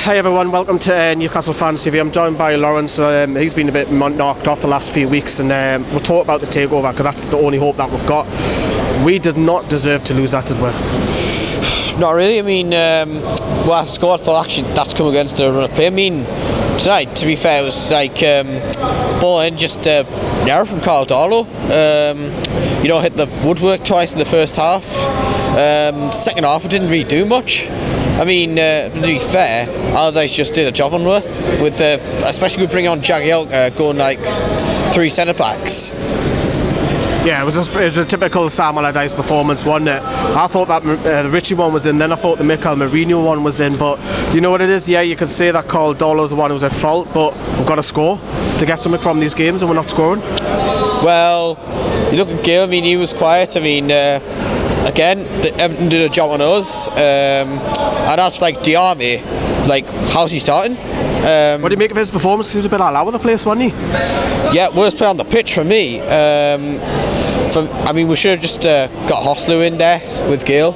Hi everyone, welcome to Newcastle Fans TV. I'm joined by Laurence. He's been a bit knocked off the last few weeks, and we'll talk about the takeover because that's the only hope that we've got. We did not deserve to lose that, did we? Not really. I mean, well, I scored for actually that's come against the run of play. I mean, tonight, to be fair, it was like ball in, just an error from Carl Darlow. Hit the woodwork twice in the first half. Second half, we didn't really do much. I mean, to be fair, Allardyce just did a job on her, with especially with bringing on Jagielka going like 3 centre backs. Yeah, it was a typical Sam Allardyce performance, wasn't it? I thought that the Richie one was in, then I thought the Mikel Merino one was in, but you know what it is? Yeah, you could say that Carl Darlow's the one who was at fault, but we've got to score to get something from these games, and we're not scoring. Well, you look at Gale. I mean, he was quiet. I mean, again, Everton did a job on us, and as for like Toon Army, like, how's he starting? What do you make of his performance? He was a bit all over the place, wasn't he? Yeah, worst player on the pitch for me. I mean, we should have just got Hoslu in there with Gale.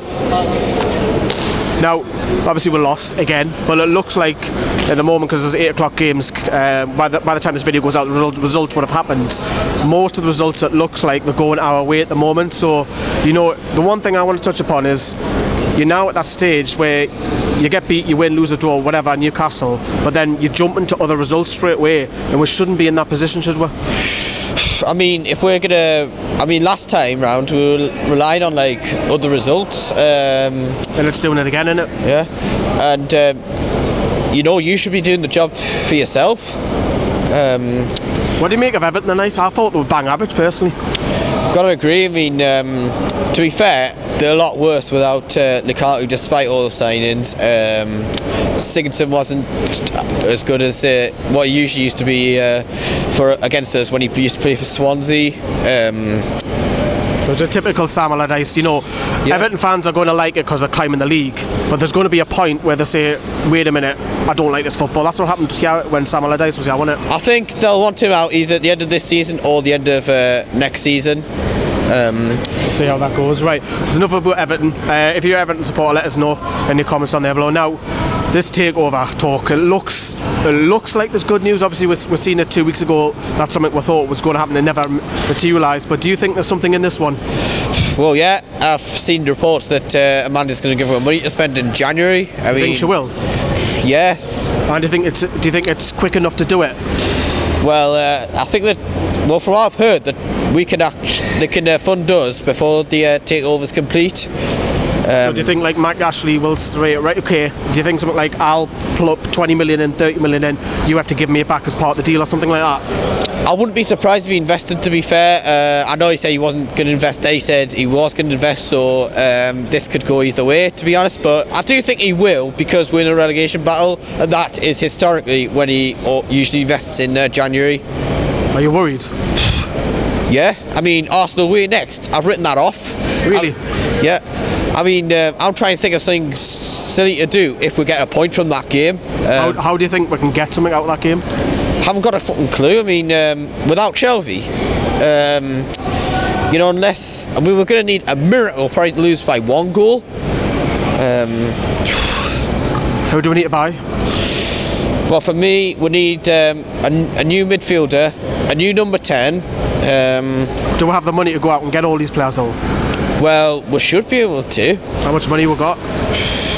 Now, obviously we're lost again, but it looks like at the moment, because there's 8 o'clock games, by the time this video goes out, the results would have happened. Most of the results, it looks like they're going our way at the moment. So, the one thing I want to touch upon is you're now at that stage where you get beat, you win, lose or draw, whatever, Newcastle, but then you jump into other results straight away, and we shouldn't be in that position, should we? I mean, if we're gonna, last time round we relied on like other results, and it's doing it again, isn't it? Yeah, and you should be doing the job for yourself. What do you make of Everton tonight? I thought they were bang average, personally. I've got to agree. I mean, to be fair, they're a lot worse without Lukaku, despite all the signings. Sigurdsson wasn't as good as what he usually used to be against us when he used to play for Swansea. It was a typical Sam Allardyce. Yeah. Everton fans are going to like it because they're climbing the league, but there's going to be a point where they say, wait a minute, I don't like this football. That's what happened here when Sam Allardyce was here, wasn't it? I think they'll want him out either at the end of this season or the end of next season. See how that goes. Right, there's enough about Everton. If you're an Everton supporter, let us know in the comments on there below. Now, this takeover talk, it looks like there's good news. Obviously, we're seeing it 2 weeks ago. That's something we thought was going to happen and never materialised. But do you think there's something in this one? Well, yeah, I've seen reports that Amanda's going to give her money to spend in January. I mean, think she will? Yeah. And do you think it's quick enough to do it? Well, I think that, well, from what I've heard, that they can fund us before the takeover's complete. So do you think like Mike Ashley will say, right, okay, do you think something like, I'll pull up 20 million in, 30 million in, you have to give me it back as part of the deal or something like that? I wouldn't be surprised if he invested, to be fair. I know he said he wasn't going to invest, they said he was going to invest, so this could go either way, to be honest, but I do think he will, because we're in a relegation battle, and that is historically when he usually invests in January. Are you worried? Yeah, I mean, Arsenal, we're next. I've written that off. Really? Yeah. I mean, I'm trying to think of something silly to do if we get a point from that game. How do you think we can get something out of that game? Haven't got a fucking clue. I mean, without Shelby, unless we were going to need a miracle, probably to lose by 1 goal. Who do we need to buy? Well, for me, we need a new midfielder, a new number 10. Do we have the money to go out and get all these players though? Well, we should be able to. How much money we got?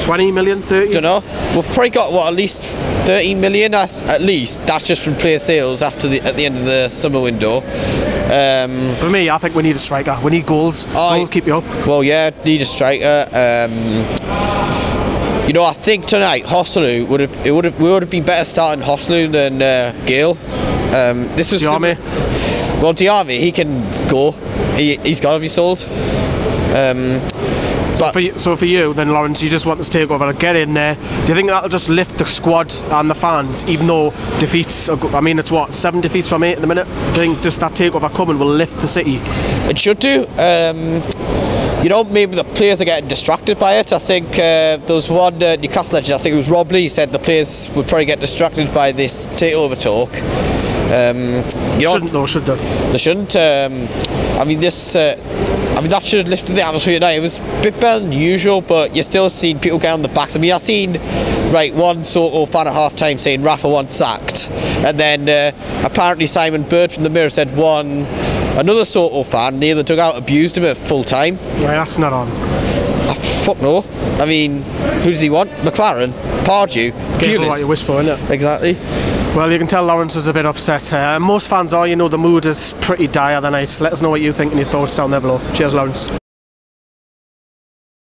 20 million, 30? Don't know. We've probably got at least 13 million at least. That's just from player sales at the end of the summer window. For me, I think we need a striker. We need goals. Goals keep you up. Well, yeah, need a striker. I think tonight Hoslu would have been better starting Hoslu than Gale. This was Toon Army. Well, Toon Army, he can go. He's got to be sold. So for you then, Laurence, you just want this takeover to get in there. Do you think that'll just lift the squad and the fans, even though defeats I mean, it's what, 7 defeats from 8 at the minute? Do you think just that takeover coming will lift the city? It should do. Maybe the players are getting distracted by it. I think there was one Newcastle legend, I think it was Rob Lee, said the players would probably get distracted by this takeover talk. Shouldn't though, should they? They shouldn't. I mean, this I mean, that should have lifted the atmosphere tonight. It was a bit better than usual, but you're still seeing people get on the backs. I mean, I've seen, right, one Soto fan at half time saying Rafa wants sacked, and then apparently Simon Bird from the Mirror said another Soto fan near the dugout abused him at full time. Right, that's not on. Fuck no. I mean, who does he want? McLaren? Pardew? Give what you wish for, innit? Exactly. Well, you can tell Laurence is a bit upset. Most fans are, the mood is pretty dire tonight. Let us know what you think and your thoughts down there below. Cheers, Laurence.